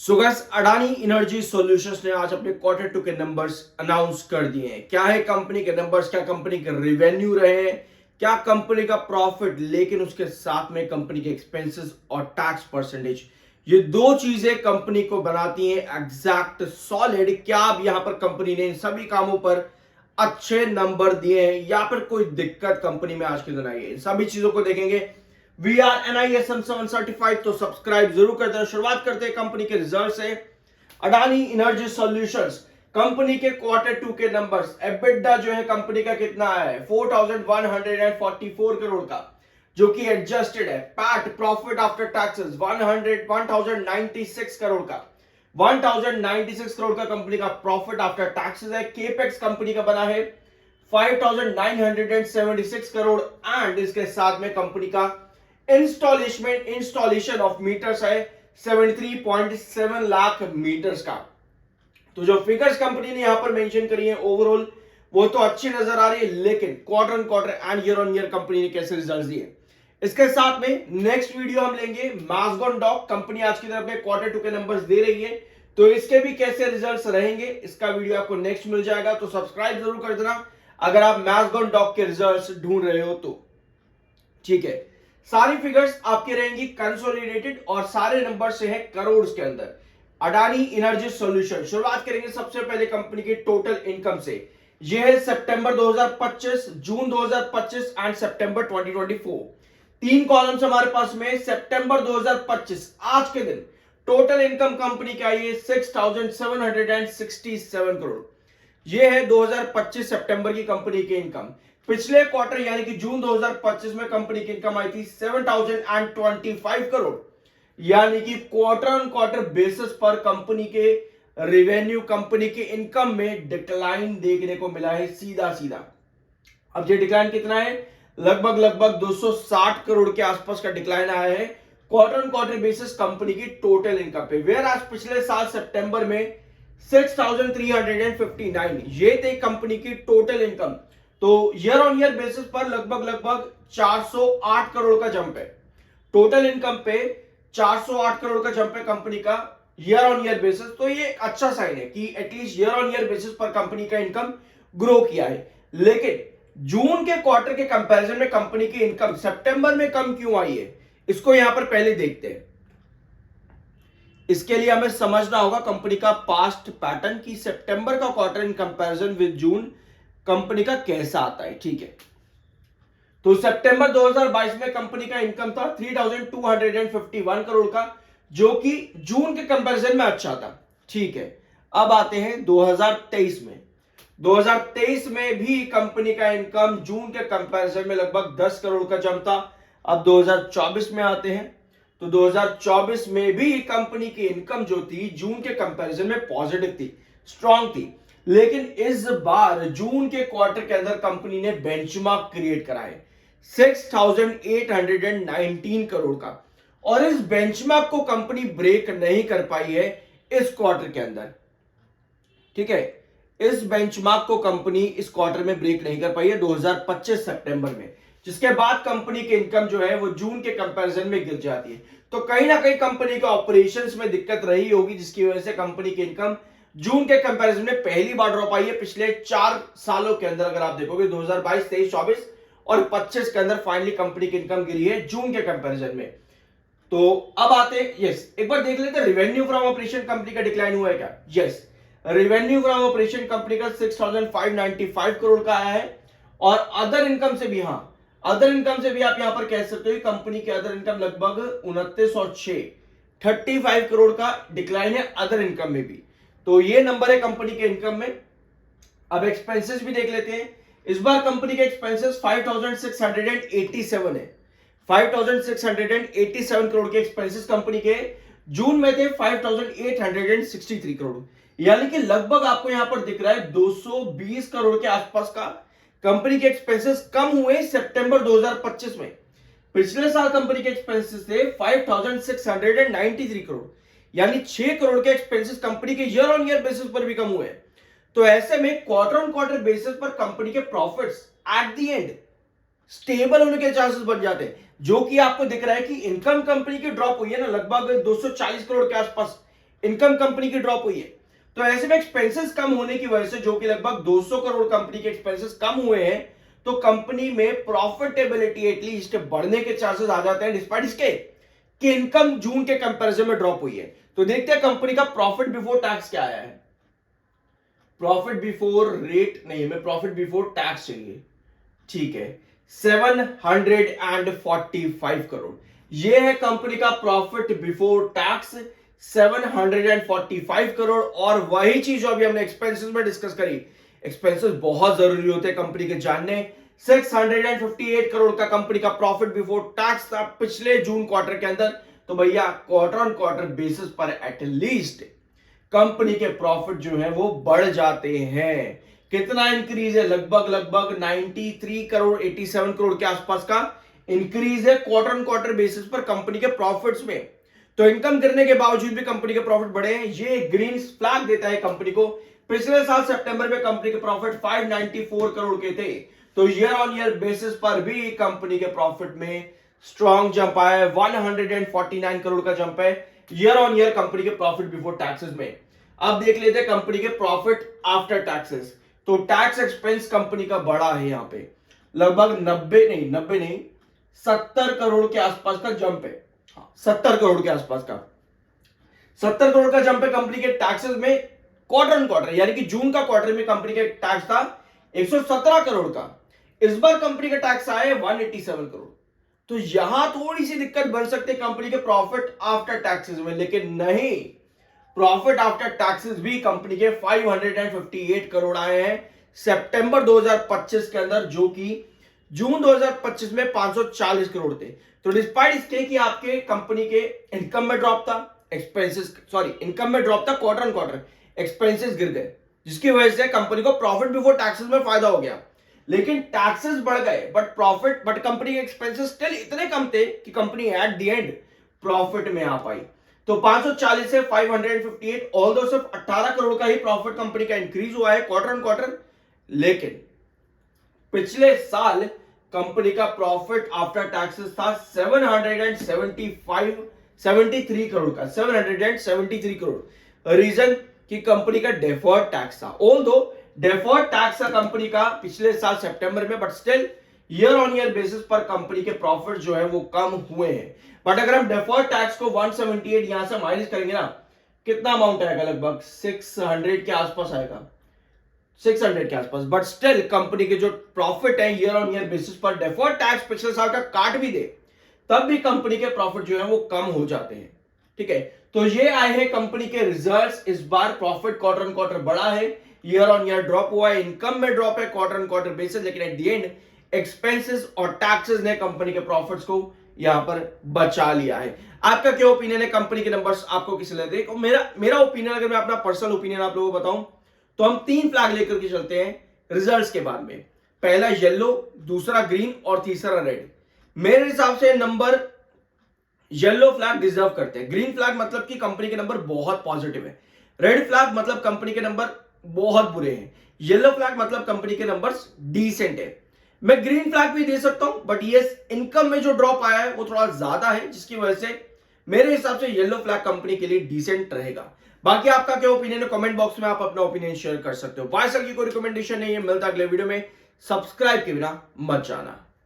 So guys, Adani energy solutions ने आज अपने क्वार्टर टू के नंबर्स अनाउंस कर दिए हैं। क्या है कंपनी के नंबर्स, क्या कंपनी के रेवेन्यू रहे हैं, क्या कंपनी का प्रॉफिट, लेकिन उसके साथ में कंपनी के एक्सपेंसेस और टैक्स परसेंटेज, ये दो चीजें कंपनी को बनाती हैं एग्जैक्ट सॉलिड। क्या अब यहां पर कंपनी ने इन सभी कामों पर अच्छे नंबर दिए हैं या फिर कोई दिक्कत कंपनी में आज के दिन आई है, इन सभी चीजों को देखेंगे। वी आर NISM 7 सर्टिफाइड, तो सब्सक्राइब जरूर करते हैं। शुरुआत करते हैं कंपनी के रिजल्ट से। अडानी एनर्जी सॉल्यूशंस कंपनी के क्वार्टर टू के नंबर्स, एबिटा जो है कंपनी का कितना है 4144 करोड़ का, जो कि एडजस्टेड है। PAT profit after taxes 1096 crore का, 1096 करोड़ का कंपनी का प्रॉफिट आफ्टर टैक्सेस है। केपेक्स कंपनी का बना है 5976 करोड़ एंड इसके साथ में कंपनी का इंस्टॉलेशन ऑफ मीटर्स है 73.7 लाख मीटर्स का। तो जो फिगर्स कंपनी ने यहां पर मेंशन करी है ओवरऑल वो तो अच्छी नजर आ रही है, लेकिन quarter on quarter and year on year company ने कैसे रिजल्ट्स दिए, इसके साथ में नेक्स्ट वीडियो हम लेंगे। मैज़गॉन डॉक कंपनी आज की तरफ में क्वार्टर टू के नंबर्स दे रही है, तो इसके भी कैसे रिजल्ट्स रहेंगे, इसका वीडियो आपको नेक्स्ट मिल जाएगा। तो सब्सक्राइब जरूर कर देना अगर आप मैज़गॉन डॉक के रिजल्ट्स ढूंढ रहे हो तो। ठीक है, सारी फिगर्स आपकी रहेंगी कंसोलिडेटेड और सारे नंबर से है करोड़ के अंदर। अडानी एनर्जी सॉल्यूशन, शुरुआत करेंगे सबसे पहले कंपनी की टोटल इनकम से। यह है सितंबर 2025, जून 2025 एंड सितंबर 2024। तीन कॉलम्स हमारे पास में। सितंबर 2025 आज के दिन टोटल इनकम कंपनी की आई है 6767 करोड़। यह है 2025 सितंबर की कंपनी की इनकम। पिछले क्वार्टर यानी कि जून 2025 में कंपनी की इनकम आई थी 7025 करोड़, यानी कि क्वार्टर ऑन क्वार्टर बेसिस पर कंपनी के रेवेन्यू, कंपनी के इनकम में डिक्लाइन देखने को मिला है सीधा सीधा। अब ये डिक्लाइन कितना है, लगभग 260 करोड़ के आसपास का डिक्लाइन आया है quarter on quarter basis company की टोटल इनकम पे। वेयर आज पिछले साल सितंबर में 6359 ये थे कंपनी की टोटल इनकम। तो ईयर ऑन ईयर बेसिस पर लगभग 408 करोड़ का जंप है टोटल इनकम पे। 408 करोड़ का जंप है कंपनी का ईयर ऑन ईयर बेसिस। तो ये अच्छा साइन है कि at least year on year basis पर कंपनी का इनकम ग्रो किया है। लेकिन जून के क्वार्टर के कंपैरिजन में कंपनी की इनकम सितंबर में कम क्यों आई है, इसको यहां पर पहले देखते हैं। इसके लिए हमें समझना होगा कंपनी का पास्ट पैटर्न कि सितंबर का quarter in comparison with June company का कैसा आता है। ठीक है, तो सितंबर 2022 में कंपनी का इनकम था 3251 करोड़ का, जो कि जून के कंपैरिजन में अच्छा था। ठीक है, अब आते हैं 2023 में। 2023 में भी कंपनी का इनकम जून के कंपैरिजन में लगभग 10 करोड़ का जंप था। अब 2024 में आते हैं, तो 2024 में भी कंपनी की इनकम जो थी जून के कंपैरिजन में पॉजिटिव थी, स्ट्रांग थी। लेकिन इस बार जून के क्वार्टर के अंदर कंपनी ने बेंचमार्क क्रिएट करा है 6819 करोड़ का, और इस बेंचमार्क को कंपनी ब्रेक नहीं कर पाई है इस क्वार्टर के अंदर। ठीक है, इस बेंचमार्क को कंपनी इस क्वार्टर में ब्रेक नहीं कर पाई है 2025 सितंबर में, जिसके बाद कंपनी की इनकम जो है वो जून के कंपैरिजन में गिर जाती है। तो कहीं ना कहीं कंपनी के ऑपरेशंस में दिक्कत रही होगी, जिसकी वजह से कंपनी की इनकम जून के कंपैरिजन में पहली बार ड्रॉप आई है पिछले 4 सालों के अंदर। अगर आप देखोगे 2022, 23, 24 और 25 के अंदर फाइनली कंपनी की इनकम गिरी है जून के कंपैरिजन में। तो अब आते हैं, यस एक बार देख लेते हैं रेवेन्यू फ्रॉम ऑपरेशन कंपनी का डिक्लाइन हुआ है क्या। Yes, revenue from operation company का 6595 करोड़ का आया है। और अदर इनकम से भी, हाँ अदर इनकम से भी आप यहां पर कह सकते हो कंपनी के अदर इनकम लगभग 2906, 35 करोड़ का डिक्लाइन है अदर इनकम में भी। तो ये नंबर है कंपनी के इनकम में। अब एक्सपेंसेस भी देख लेते हैं। इस बार कंपनी के एक्सपेंसेस 5687 है। 5687 करोड़ के एक्सपेंसेस कंपनी के जून में थे 5863 करोड़, यानी कि लगभग आपको यहां पर दिख रहा है 220 करोड़ के आसपास का कंपनी के एक्सपेंसेस कम हुए सितंबर 2025 में। पिछले साल कंपनी के एक्सपेंसेस थे 5693 करोड़, यानी 6 करोड़ के एक्सपेंसेस कंपनी के ईयर ऑन ईयर बेसिस पर भी कम हुए हैं। तो ऐसे में क्वार्टर ऑन क्वार्टर बेसिस पर कंपनी के profits at the end stable होने के चांसेस बन जाते हैं। जो कि आपको दिख रहा है कि इनकम कंपनी की ड्रॉप हुई है ना लगभग 240 करोड़ के आसपास, इनकम कंपनी की ड्रॉप हुई है। तो ऐसे में एक्सपेंसेस कम होने की वजह से, जो कि लगभग 200 करोड़ कंपनी के एक्सपेंसेस कम हुए हैं, तो कंपनी में प्रॉफिटेबिलिटी एटलीस्ट बढ़ने के चांसेस आ जाते हैं, डिस्पाइट इसके कि इनकम जून के कंपैरिजन में ड्रॉप हुई है। तो देखते हैं कंपनी का प्रॉफिट बिफोर टैक्स क्या आया है। प्रॉफिट बिफोर रेट नहीं, हमें प्रॉफिट बिफोर टैक्स चाहिए, ठीक है। 745 करोड़, यह है कंपनी का प्रॉफिट बिफोर टैक्स, 745 करोड़। और वही चीज जो अभी हमने एक्सपेंसेस में डिस्कस करी, एक्सपेंसेस बहुत जरूरी होते हैं कंपनी के जानने। 658 करोड़ का कंपनी का प्रॉफिट बिफोर टैक्स था पिछले जून क्वार्टर के अंदर। तो भैया क्वार्टर ऑन क्वार्टर बेसिस पर एटलीस्ट कंपनी के प्रॉफिट जो है वो बढ़ जाते हैं। कितना इंक्रीज है? लगभग 93 करोड़ 87 करोड़ के आसपास का इंक्रीज है क्वार्टर ऑन क्वार्टर बेसिस पर कंपनी के प्रॉफिट्स में। तो इनकम गिरने के बावजूद भी कंपनी के प्रॉफिट बढ़े हैं, ये ग्रीन फ्लैग देता है कंपनी को। पिछले साल सितंबर में कंपनी के प्रॉफिट 594 करोड़ के थे, तो ईयर ऑन ईयर बेसिस पर भी कंपनी के प्रॉफिट में स्ट्रॉन्ग जंप आया है। 149 करोड़ का जंप है ईयर ऑन ईयर कंपनी के प्रॉफिट बिफोर टैक्सेस में। अब देख लेते हैं कंपनी के प्रॉफिट आफ्टर टैक्सेस। तो टैक्स एक्सपेंस कंपनी का बड़ा है, यहां पे लगभग 90 नहीं 70 करोड़ के आसपास का जंप है। 70 करोड़ के आसपास का 70 करोड़ का जंप है कंपनी के टैक्सेस में क्वार्टर ऑन क्वार्टर, यानी कि जून का क्वार्टर में कंपनी का टैक्स था 117 करोड़ का, इस बार कंपनी का टैक्स आया 187 करोड़। तो यहां थोड़ी सी दिक्कत बन सकती है कंपनी के प्रॉफिट आफ्टर टैक्सेस में, लेकिन नहीं, प्रॉफिट आफ्टर टैक्सेस भी कंपनी के 558 करोड़ आए हैं सितंबर 2025 के अंदर, जो कि जून 2025 में 540 करोड़ थे। तो डिस्पाइट इसके कि आपके कंपनी के इनकम में ड्रॉप था, इनकम में ड्रॉप था क्वार्टर ऑन क्वार्टर, एक्सपेंसेस गिर गए, जिसकी वजह से कंपनी को प्रॉफिट बिफोर टैक्सेस में फायदा हो गया। लेकिन टैक्सेस बढ़ गए बट कंपनी के एक्सपेंसेस स्टिल इतने कम थे कि company at the end profit में आ पाई। तो 540 से 558, ऑल्दो सिर्फ 18 करोड़ का ही प्रॉफिट कंपनी का इंक्रीज हुआ है क्वार्टर ऑन क्वार्टर। लेकिन पिछले साल कंपनी का प्रॉफिट आफ्टर टैक्सेस था 73 करोड़ का, 773 करोड़। रीजन कि कंपनी का डेफर्ड टैक्स था। ऑल्दो डेफर्ड टैक्स था कंपनी का पिछले साल सितंबर में, but still year on year basis पर कंपनी के प्रॉफिट जो है वो कम हुए हैं। बट अगर हम डेफर्ड टैक्स को 178 यहां से माइनस करेंगे ना, कितना अमाउंट आएगा? लगभग 600 के आसपास आएगा, 600 के आसपास। बट स्टिल कंपनी के जो प्रॉफिट है ईयर ऑन ईयर बेसिस पर डेफर्ड टैक्स पिछले साल का काट भी दे, तब भी कंपनी के प्रॉफिट जो है वो कम हो जाते हैं, ठीक है। तो ये आए हैं कंपनी के रिजल्ट्स। इस बार प्रॉफिट क्वार्टर ऑन क्वार्टर बढ़ा है, ईयर ऑन ईयर ड्रॉप हुआ है, इनकम में ड्रॉप है क्वार्टर ऑन क्वार्टर बेसिस, लेकिन एट द एंड एक्सपेंसेस और टैक्सेस ने कंपनी के प्रॉफिट्स को यहां पर बचा लिया है। आपका क्या ओपिनियन है? कंपनी के नंबर्स आपको किस लगे? देखो मेरा ओपिनियन, अगर मैं अपना पर्सनल ओपिनियन आप लोगों को बताऊं, तो हम 3 फ्लैग लेकर के चलते हैं रिजल्ट्स के बाद में। पहला येलो, दूसरा ग्रीन और तीसरा रेड। मेरे हिसाब से नंबर येलो फ्लैग डिजर्व करते हैं। ग्रीन फ्लैग मतलब कि कंपनी के नंबर बहुत पॉजिटिव है, रेड फ्लैग मतलब कंपनी के नंबर बहुत बुरे हैं, येलो फ्लैग मतलब कंपनी के नंबर्स डिसेंट है। मैं ग्रीन फ्लैग भी दे सकता हूं, बट यस, इनकम में जो ड्रॉप आया है वो थोड़ा ज्यादा है, जिसकी वजह से मेरे हिसाब से येलो फ्लैग कंपनी के लिए डिसेंट रहेगा। बाकी आपका क्या ओपिनियन है? कमेंट बॉक्स में आप अपना ओपिनियन शेयर कर सकते हो। बाय सर की कोई रिकमेंडेशन नहीं है, मिलता अगले वीडियो में। सब्सक्राइब के बिना मत जाना।